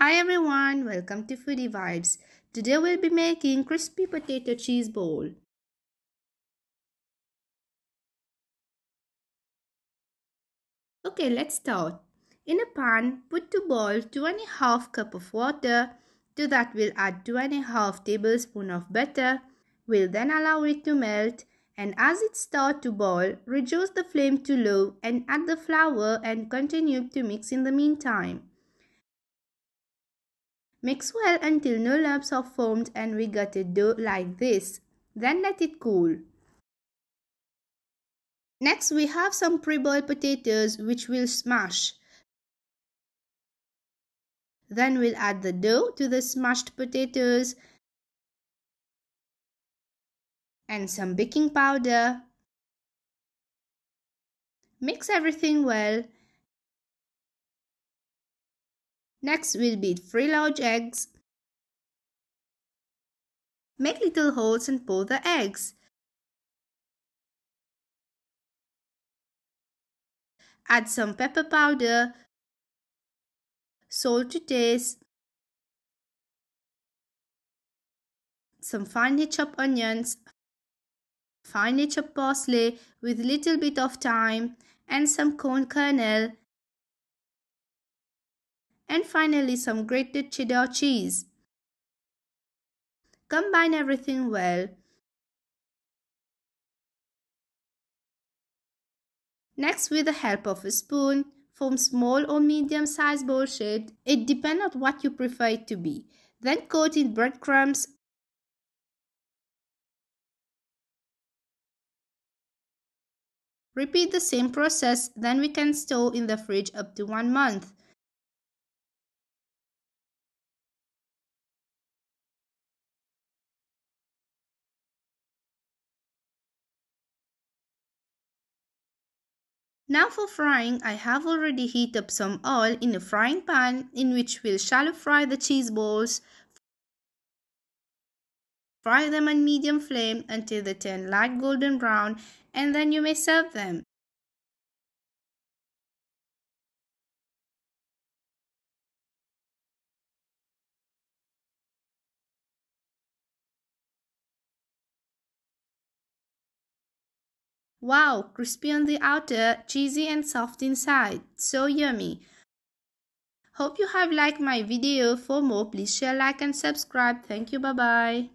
Hi everyone, welcome to Foodie Vibes. Today we'll be making crispy potato cheese bowl. Okay, let's start. In a pan, put to boil 2.5 cup of water. To that we'll add 2.5 tablespoon of butter. We'll then allow it to melt, and as it starts to boil, reduce the flame to low and add the flour and continue to mix in the meantime. Mix well until no lumps are formed and we get a dough like this. Then let it cool. Next we have some pre-boiled potatoes which we'll smash. Then we'll add the dough to the smashed potatoes and some baking powder. Mix everything well. Next we'll beat 3 large eggs. Make little holes and pour the eggs. Add some pepper powder, salt to taste, some finely chopped onions, finely chopped parsley with little bit of thyme and some corn kernel, and finally some grated cheddar cheese. Combine everything well. Next, with the help of a spoon, form small or medium-sized bowl shaped. It depends on what you prefer it to be. Then coat in breadcrumbs. Repeat the same process, then we can store in the fridge up to 1 month. Now for frying, I have already heated up some oil in a frying pan in which we'll shallow fry the cheese balls. Fry them on medium flame until they turn light golden brown, and then you may serve them. Wow, crispy on the outer, cheesy and soft inside. So yummy. Hope you have liked my video. For more, please share, like and subscribe. Thank you. Bye-bye.